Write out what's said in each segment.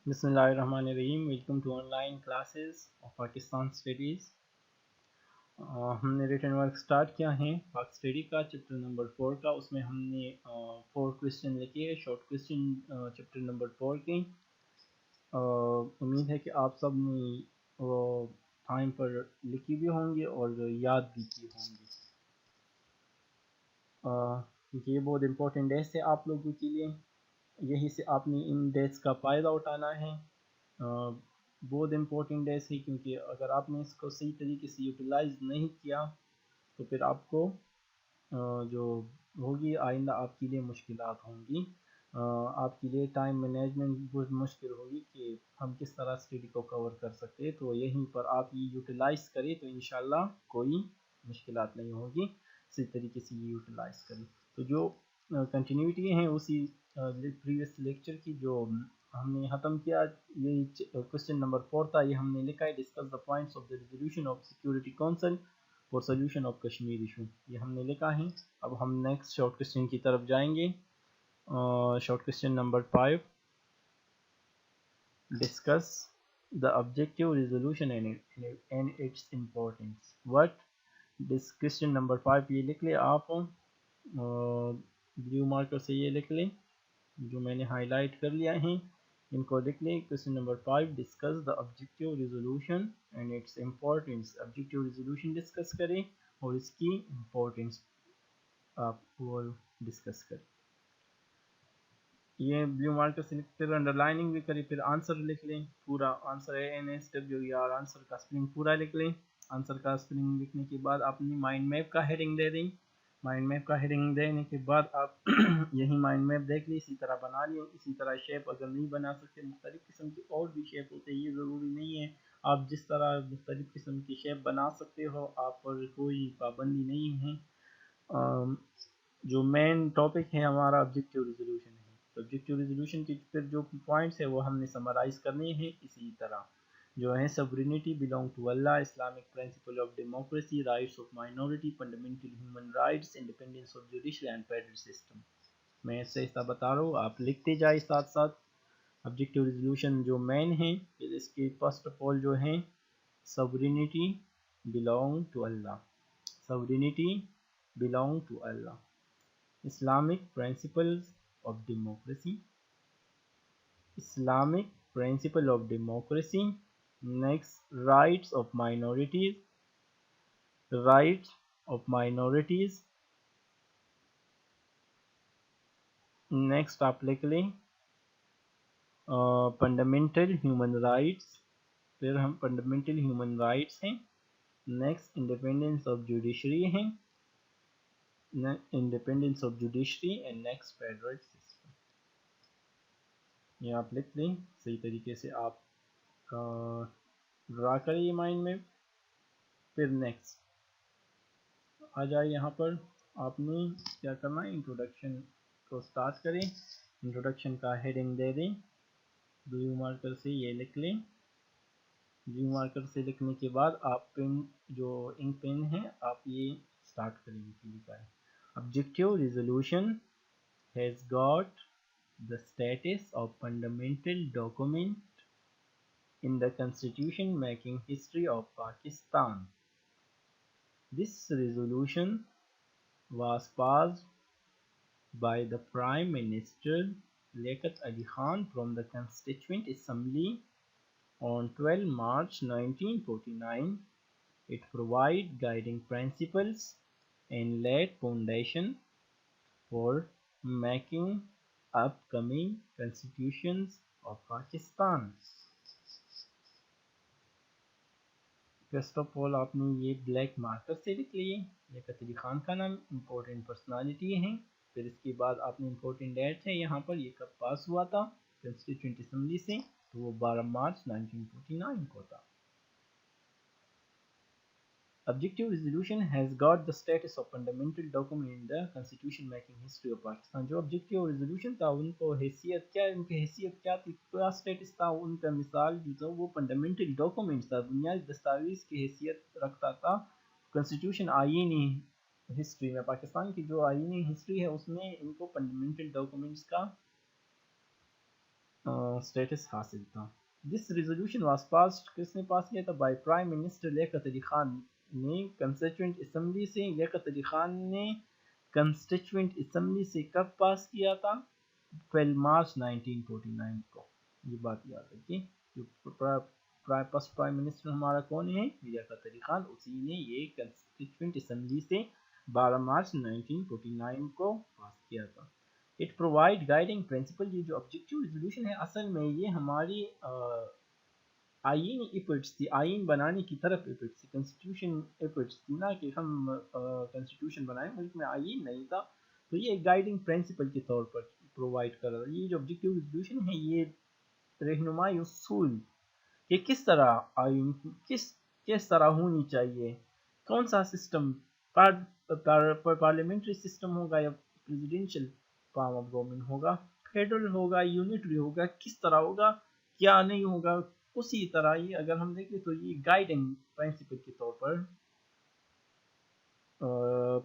बिस्मिल्लाहिर्रहमानिर्रहीम। Welcome to online classes of Pakistan studies. हमने written work start किया है पाक स्टडी का चैप्टर नंबर 4 का। उसमें हमने 4 क्वेश्चन लिखे हैं, शॉर्ट क्वेश्चन चैप्टर नंबर 4 के। उम्मीद है कि आप सब ने वो टाइम पर लिखी भी होंगे और याद भी की होंगी। ये बहुत इम्पोर्टेंट डेज है आप लोगों के लिए, यही से आपने इन डेज का फ़ायदा उठाना है। बहुत इम्पोर्टेंट डेज है क्योंकि अगर आपने इसको सही तरीके से यूटिलाइज नहीं किया तो फिर आपको जो होगी आइंदा आपके लिए मुश्किलात होंगी। आपके लिए टाइम मैनेजमेंट बहुत मुश्किल होगी कि हम किस तरह स्टडी को कवर कर सकते हैं। तो यहीं पर आप ये यूटिलाइज करें तो इंशाल्लाह कोई मुश्किलात नहीं होगी, सही तरीके से ये यूटिलाइज करें। तो जो कंटिन्यूटी है उसी प्रीवियस लेक्चर की जो हमने ख़त्म किया, यही क्वेश्चन नंबर 4 था। ये हमने लिखा है discuss the points of the resolution of security council for solution of Kashmir issue, ये हमने लिखा है। अब हम नेक्स्ट शॉर्ट क्वेश्चन की तरफ जाएंगे। Short question number 5, discuss the objective resolution and its importance. What this question number 5 ये लिख ले आप, ब्लू मार्कर से ये लिख लें जो मैंने हाईलाइट कर लिया है, इनको लिख लें। Question number 5, discuss the objective resolution and its importance. Objective resolution discuss करें और इसकी इम्पोर्टेंस आप वो डिस्कस करें। ये ब्लू मार्कर से लिख, फिर अंडरलाइनिंग भी करें, फिर आंसर लिख लें पूरा। आंसर ANSWER, आंसर का स्पेलिंग पूरा लिख लें। आंसर का स्पेलिंग लिखने के बाद अपनी माइंड मैप का हेडिंग दे दें। माइंड मैप का हेडिंग देने के बाद आप यही माइंड मैप देख लें, इसी तरह बना लें। इसी तरह शेप अगर नहीं बना सकते, मुख्तलिफ किस्म के और भी शेप होते हैं, ये ज़रूरी नहीं है। आप जिस तरह मुख्तलिफ किस्म की शेप बना सकते हो, आप पर कोई पाबंदी नहीं है। जो मेन टॉपिक है हमारा ऑब्जेक्टिव रेजोल्यूशन है। तो ऑब्जेक्टिव रेजोल्यूशन के फिर जो पॉइंट्स है वो हमने समराइज़ करने हैं इसी तरह। जो है sovereignty belong to Allah, Islamic principle of democracy, rights of minority, fundamental human rights, independence of judiciary and federal system. मैं ऐसे ऐसा बता रहा हूँ, आप लिखते जाए साथ साथ। ऑब्जेक्टिव रेजोल्यूशन जो मेन है, फिर इसके फर्स्ट ऑफ ऑल जो है sovereignty belong to Allah, sovereignty belong to Allah. Islamic principles of democracy, Islamic principle of democracy. Next, rights of minorities, rights of minorities. Next आप लिख लें फंडामेंटल ह्यूमन राइट्स, फिर हम फंडामेंटल ह्यूमन राइट्स हैं। Next independence of judiciary है, independence of judiciary and next federal system. ये आप लिख लें, सही तरीके से आप ड्रा करें ये माइंड में। फिर नेक्स्ट आ जाए, यहाँ पर आपने क्या करना है, इंट्रोडक्शन को स्टार्ट करें। इंट्रोडक्शन का हेडिंग दे दें, ब्लू मार्कर से ये लिख लें। ब्लू मार्कर से लिखने के बाद आप पेन, जो इंक पेन है, आप ये स्टार्ट करेंगे। लिखा है objective resolution has got the status of fundamental document in the constitution making history of Pakistan. This resolution was passed by the Prime Minister Liaquat Ali Khan from the Constituent Assembly on 12 March 1949. It provides guiding principles and laid foundation for making upcoming constitutions of Pakistan. First of all आपने ये black marker से लिख लिए, लियाकत अली खान का नाम, important personality है। फिर इसके बाद आपने इम्पोर्टेंट डेट है यहाँ पर, ये कब पास हुआ था कंस्टिट्यूएंट असेंबली से, तो वो 12 मार्च 1949 को था। Objective resolution has got the status of fundamental document in the constitution making history of Pakistan. जो objective resolution था उनको हैसियत क्या, उनकी हैसियत क्या थी, क्या स्टेटस था उनका, मिसाल जो था वो फंडामेंटल डॉक्यूमेंट था, बुनियादी दस्तावेज की हैसियत रखता था। कॉन्स्टिट्यूशन आईनी हिस्ट्री में, पाकिस्तान की जो आईनी हिस्ट्री है उसमें इनको फंडामेंटल डॉक्यूमेंट्स का स्टेटस हासिल था। दिस रेजोल्यूशन वाज पास्ड, किसने पास किया था? By prime minister Liaquat Ali Khan ने कंस्टिट्यूएंट असम्बली से। लियाकत अली खान ने कंस्टिट्यूएंट असम्बली से कब पास किया था? 12 मार्च 1949 को। ये बात याद रखिए। जो फर्स्ट प्राइम मिनिस्टर हमारा कौन है? लियाकत अली खान। उसी ने ये कंस्टिट्यूएंट असम्बली से 12 मार्च 1949 को पास किया था। It provide guiding principal. ये जो ऑब्जेक्टिव रेजोल्यूशन है असल में ये हमारी आईन एफर्ट्स थी, आइन बनाने की तरफ एफर्ट्स थी, कॉन्स्टिट्यूशन एफर्ट्स थी ना कि हम कॉन्स्टिट्यूशन बनाएं, मुल्क में आइन नहीं था। तो ये गाइडिंग प्रिंसिपल के तौर पर प्रोवाइड कर रहा है। ये जो ऑब्जेक्टिव रेजोल्यूशन है ये रहनुमाई उसूल कि किस तरह आइन किस तरह होनी चाहिए, कौन सा सिस्टम पार्लियामेंट्री सिस्टम होगा या प्रेसिडेंशियल फॉर्म ऑफ गवर्नमेंट होगा, फेडरल होगा, यूनिटरी होगा, किस तरह होगा, क्या नहीं होगा। उसी तरह ये अगर हम देखें तो ये गाइडिंग प्रिंसिपल के तौर पर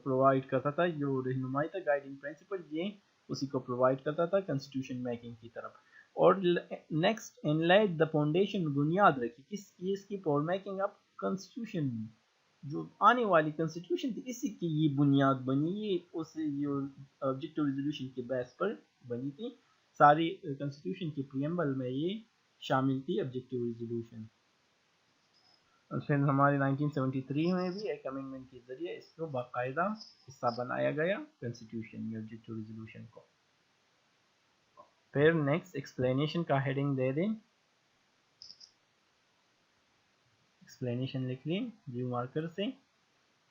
प्रोवाइड करता था। जो रहनुमाई था, गाइडिंग प्रिंसिपल, ये उसी को प्रोवाइड करता था कंस्टिट्यूशन मेकिंग की तरफ। और नेक्स्ट इनलाइट द फाउंडेशन, बुनियाद रखी किसकी? इसकी फॉर मेकिंग अप कॉन्स्टिट्यूशन। जो आने वाली कॉन्स्टिट्यूशन थी इसी की ये बुनियाद बनी, ये उस जो ऑब्जेक्टिव रेजोल्यूशन के बेस पर बनी थी। सारी कॉन्स्टिट्यूशन की प्रीएम्बल में ये शामिल थी ऑब्जेक्टिव रेजोल्यूशन। और फिर हमारे 1973 में भी एक अमेंडमेंट के जरिए इसको बाकायदा हिस्सा बनाया गया कॉन्स्टिट्यूशन में, ऑब्जेक्टिव रेजोल्यूशन को। फिर नेक्स्ट एक्सप्लेनेशन का हेडिंग दे दें, एक्सप्लेनेशन लिख लें ब्लू मार्कर से।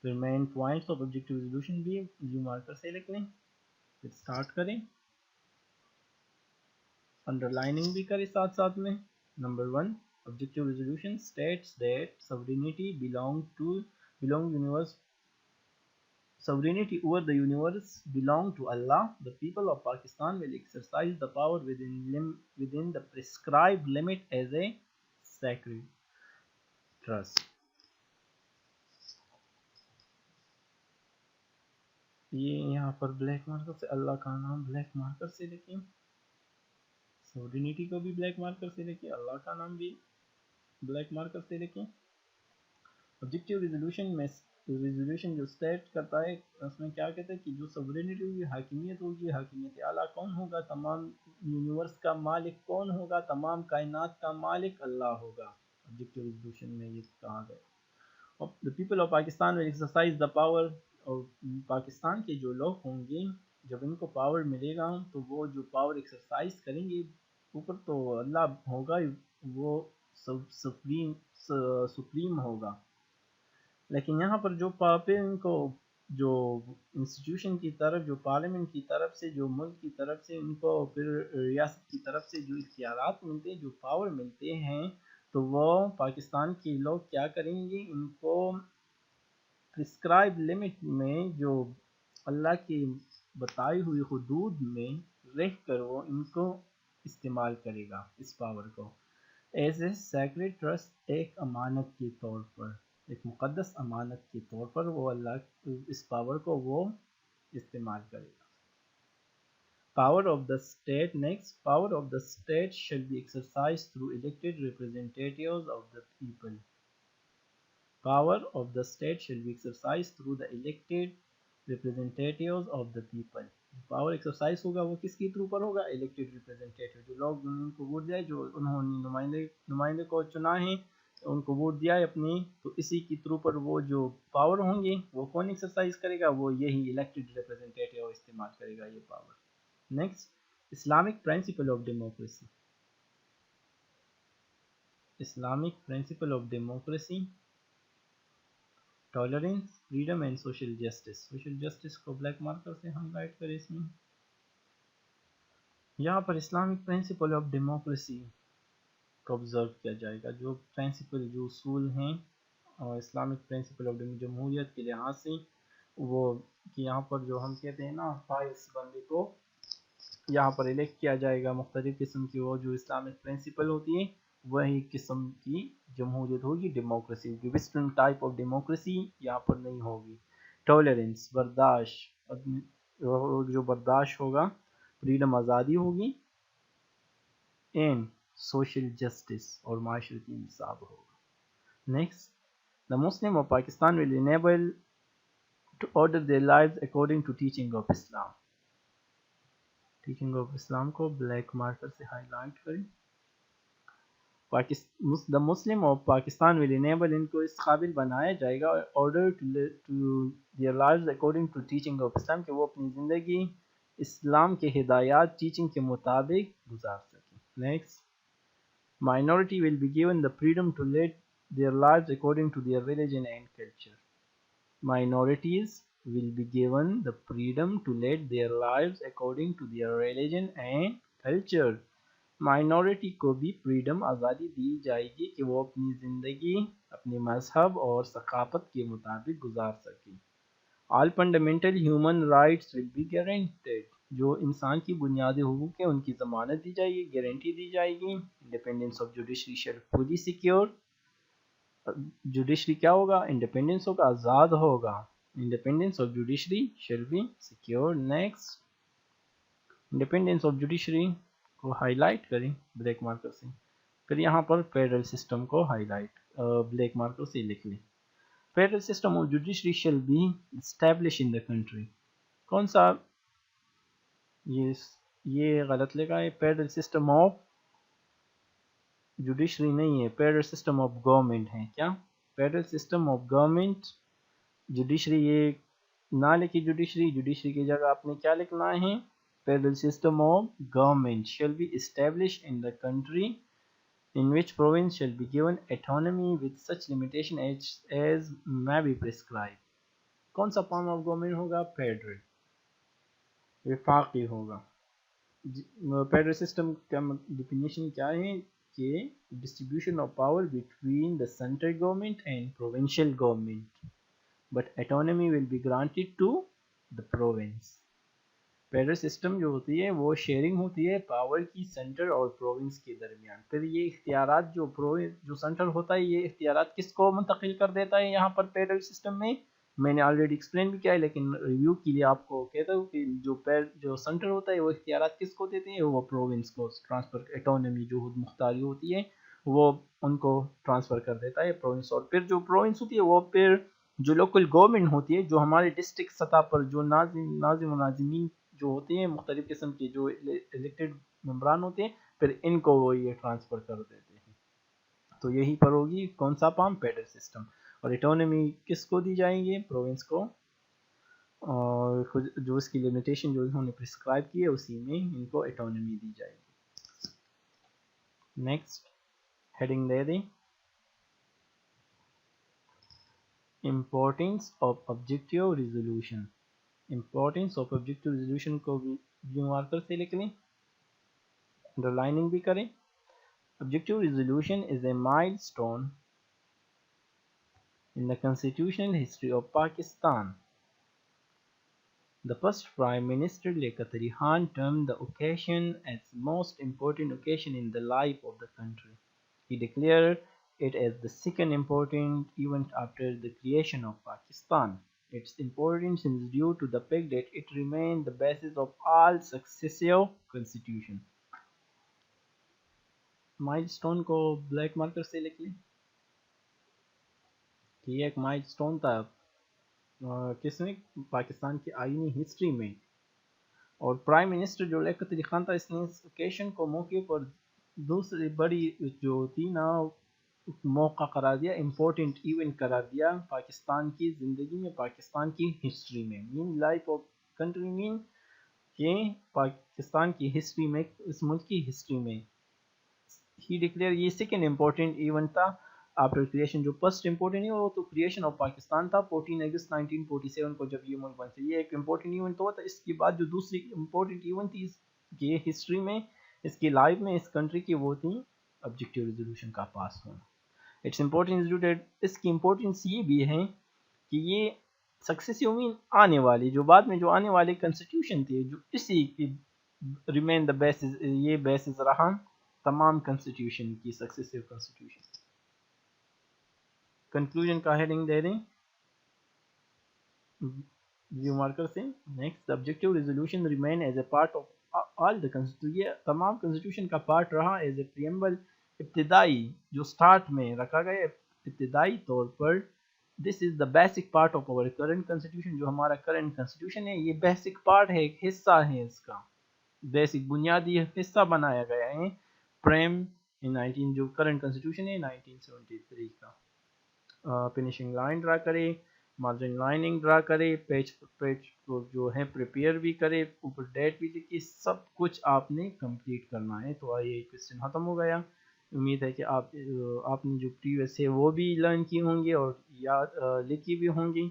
फिर main points of objective resolution भी ब्लू मार्कर से लिख लें। फिर स्टार्ट करें, अंडरलाइनिंग भी करें साथ साथ में। Number 1, objective resolution states that sovereignty over the universe belong to Allah. The people of Pakistan will exercise the power within the prescribed limit as a sacred trust. ये यहाँ पर ब्लैक मार्कर से अल्लाह का नाम ब्लैक मार्कर से लिखें, sovereignty को भी ब्लैक मार्कर से लिखें, अल्लाह का नाम भी ब्लैक मार्कर से लिखें। ऑब्जेक्टिव रेजोल्यूशन जो स्टेट करता है उसमें क्या कहता है कि जो सोवरेनिटी होगी, हाकिमियत होगी, हाकिमियत आला कौन होगा? तमाम यूनिवर्स का मालिक कौन होगा? तमाम कायनात का मालिक अल्लाह होगा। ऑब्जेक्टिव रेजोल्यूशन में ये कहा गया। The people of Pakistan will exercise the power. और पाकिस्तान के जो लोग होंगे जब इनको पावर मिलेगा तो वो जो पावर एक्सरसाइज करेंगे, ऊपर तो अल्लाह होगा, वो सुप्रीम होगा। लेकिन यहाँ पर जो पापे इनको जो इंस्टीट्यूशन की तरफ, जो पार्लियामेंट की तरफ से, जो मुल्क की तरफ से, इनको फिर रियासत की तरफ से जो इख्तियारात मिलते हैं, जो पावर मिलते हैं, तो वो पाकिस्तान के लोग क्या करेंगे? इनको प्रिस्क्राइब लिमिट में, जो अल्लाह की बताई हुई हुदूद में रह कर वो इनको इस्तेमाल करेगा इस पावर को एज ए सैक्रेड ट्रस्ट, एक अमानत के तौर पर, एक मुक़द्दस अमानत के तौर पर वो अल्लाह इस पावर को वो इस्तेमाल करेगा। Power of the state, next, power of the state shall be exercised through elected representatives of the people. Power of the state shall be exercised through the elected representatives of the people. Power exercise होगा वो किसके through पर होगा? Elected representative, जो लोग उनको vote दिया, जो उन्होंने नुमाइंदे को चुना है, उनको वोट दिया है अपनी, तो इसी के थ्रू पर वो जो पावर होंगे वो कौन एक्सरसाइज करेगा? वो यही इलेक्टेड रिप्रेजेंटेटिव इस्तेमाल करेगा ये power. Next, Islamic principle of democracy. Islamic principle of democracy, tolerance, freedom and social justice. Social justice को ब्लैक मार्कर से हम हाइलाइट करें इसमें। यहाँ पर इस्लामिक प्रिंसिपल ऑफ डेमोक्रेसी को ऑब्जर्व किया जाएगा। जो प्रिंसिपल, जो उसूल हैं और इस्लामिक प्रिंसिपल ऑफ जमहूरियत के लिहाज से, वो कि यहाँ पर जो हम कहते हैं ना, फाइल्स बंदे को यहाँ पर इलेक्ट किया जाएगा। मुख्तलिफ किस्म की वो जो इस्लामिक प्रिंसिपल होती है वही किस्म की जमहूरियत होगी, डेमोक्रेसी की। वेस्टर्न टाइप ऑफ डेमोक्रेसी यहाँ पर नहीं होगी। टॉलरेंस, बर्दाश्त, जो बर्दाश्त होगा। फ्रीडम, आज़ादी होगी। اینڈ سوشل جسٹس اور معاشرتی انصاف ہوگا. Next the Muslim of Pakistan will enable to order their lives according to teaching of Islam. Teaching of Islam کو بلیک مارکر سے ہائی لائٹ کریں. The Muslim of Pakistan will enable ان کو اس قابل بنایا جائے گا order to their lives according to teaching of Islam کہ وہ اپنی زندگی اسلام کے ہدایات ٹیچنگ کے مطابق گزار سکیں. Next minority will be given the freedom to lead their lives according to their religion and culture. Minorities will be given the freedom to lead their lives according to their religion and culture. Minority کو بھی freedom آزادی دی جائے گی کہ وہ اپنی زندگی اپنے مذہب اور ثقافت کے مطابق گزار سکیں. All fundamental human rights will be guaranteed. جو انسان کی بنیادی حقوق ہیں ان کی ضمانت دی جائے گی, گارنٹی دی جائے گی. Independence of judiciary shall fully secure. Judiciary کیا ہوگا؟ انڈیپینڈنس ہوگا, آزاد ہوگا. Independence of judiciary shall be secure. Next independence of judiciary کو ہائی لائٹ کریں بلیک مارکر سے. پھر یہاں پر فیڈرل سسٹم کو ہائی لائٹ بلیک مارکر سے لکھ لیں. Federal system of judiciary shall be establish in the country. کون سا؟ یہ غلط لکھا ہے. فیڈرل سسٹم آف جوڈیشری نہیں ہے, فیڈرل سسٹم آف گورنمنٹ ہے. کیا؟ Federal system of government. Judiciary یہ نہ لکھی, جوڈیشری کی جگہ آپ نے کیا لکھنا ہے؟ Federal system of government shall be established in the country in which province shall be given autonomy with such limitation as may be prescribed. کون سا فارم آف گورنمنٹ ہوگا؟ فیڈرل, وفاقی ہوگا. فیڈرل سسٹم کا ڈیفینیشن کیا ہے کہ distribution of power between the central government and provincial government but autonomy will be granted to the province. Federal system جو ہوتی ہے وہ شیئرنگ ہوتی ہے پاور کی سینٹر اور پروونس کے درمیان. پھر یہ اختیارات جو سینٹر ہوتا ہے یہ اختیارات کس کو منتقل کر دیتا ہے یہاں پر فیڈرل سسٹم میں؟ میں نے آلریڈی ایکسپلین بھی کیا ہے لیکن ریویو کے لیے آپ کو کہتا ہوں کہ جو سینٹر ہوتا ہے وہ اختیارات کس کو دیتے ہیں؟ وہ پروونس کو ٹرانسفر, اٹونمی جو خود مختاری ہوتی ہے وہ ان کو ٹرانسفر کر دیتا ہے پروونس. اور پھر جو پروونس ہوتی ہے وہ پھر جو لوکل گورنمنٹ ہوتی ہے جو ہمارے ڈسٹرکٹ سطح پر جو ناظم و ناظمین جو ہوتے ہیں مختلف قسم کے جو الیکٹڈ ممبران ہوتے ہیں پھر ان کو وہ یہ ٹرانسفر کر دیتے ہیں. تو یہی پر ہوگی کون سا فارم؟ Federal system. اور اٹونمی کس کو دی جائیں گے؟ پروونس کو. اور جو اس کی لمیٹیشن جو انہوں نے پرسکرائب کی ہے اسی میں ان کو اٹونمی دی جائے گی. نیکسٹ ہیڈنگ دے دیں importance of objective resolution. Importance of objective resolution کو بھی بلیو مارکر سے لکھ لیں, انڈر لائننگ بھی کریں. آبجیکٹیو ریزولوشن از اے مائل stone in the constitutional history of Pakistan. The first Prime Minister Liaquat Ali Khan termed the occasion as the most important occasion in the life of the country. He declared it as the second important event after the creation of Pakistan. Its importance is due to the fact that it remained the basis of all successive constitutions. Milestone کو black marker سے لکھ لیں. یہ ایک مائل stone تھا کس میں؟ پاکستان کی آئینی ہسٹری میں. اور پرائم منسٹر جو لیاقت علی خان تھا اس نے اس اوکیشن کو موقع پر دوسری بڑی جو تھی نا موقع قرار دیا, امپورٹنٹ ایونٹ قرار دیا پاکستان کی زندگی میں, پاکستان کی ہسٹری میں. مین لائف آف کنٹری مین کہ پاکستان کی ہسٹری میں, اس ملک کی ہسٹری میں. ہی ڈکلیئر یہ سیکنڈ امپورٹنٹ ایونٹ تھا آفٹر کریشن. جو فرسٹ امپورٹنٹ ہے وہ تو کریشن آف پاکستان تھا 14 اگست 1947 کو جب یہ ملک بنا تھا. یہ ایک امپورٹنٹ ایونٹ ہوا تھا. اس کے بعد جو دوسری امپورٹنٹ ایونٹ تھی یہ ہسٹری میں, اس کی لائف میں, اس کنٹری کی, وہ تھی آبجیکٹیو ریزولوشن کا پاس ہونا. اٹس امپورٹنس, اس کی امپورٹنس یہ بھی ہے کہ یہ سکسیسیو مین آنے والی جو بعد میں جو آنے والے کنسٹیٹیوشن تھے جو اسی کی ریمین دا بیسز, یہ بیسز رہا تمام کنسٹیٹیوشن کی, سکسیسیو کنسٹیٹیوشن. کنکلوژن کا ہیڈنگ دے دیں ویو مارکر سے. Next objective resolution remain as a part of all the یہ تمام کنسٹیٹیوشن کا پارٹ رہا ایز اے پریمبل، ابتدائی جو سٹارٹ میں رکھا گیا ابتدائی طور پر. This is the basic part of our current constitution. جو ہمارا کرنٹ کنسٹیٹیوشن ہے یہ بیسک پارٹ ہے، ایک حصہ ہے اس کا، بیسک بنیادی حصہ بنایا گیا ہے پریم ان 19 جو کرنٹ کنسٹیٹیوشن ہے 1973 کا. فنیشنگ لائن ڈرا کرے، مارجن لائننگ ڈرا کرے، پیج کو جو ہے پریپیئر بھی کرے، اوپر ڈیٹ بھی لکھی، سب کچھ آپ نے کمپلیٹ کرنا ہے. تو یہ کویسچن ختم ہو گیا. امید ہے کہ آپ نے جو پریویس ہے وہ بھی لرن کی ہوں گی اور یاد لکھی بھی ہوں گی،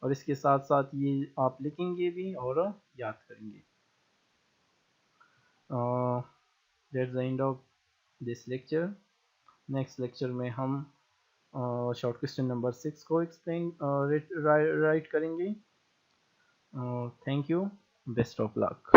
اور اس کے ساتھ ساتھ یہ آپ لکھیں گے بھی اور یاد کریں گے. That's the and of this lecture. Next lecture میں ہم شارٹ کوسچن نمبر 6 کو ایکسپلین رائٹ کریں گے. Thank you. Best of look.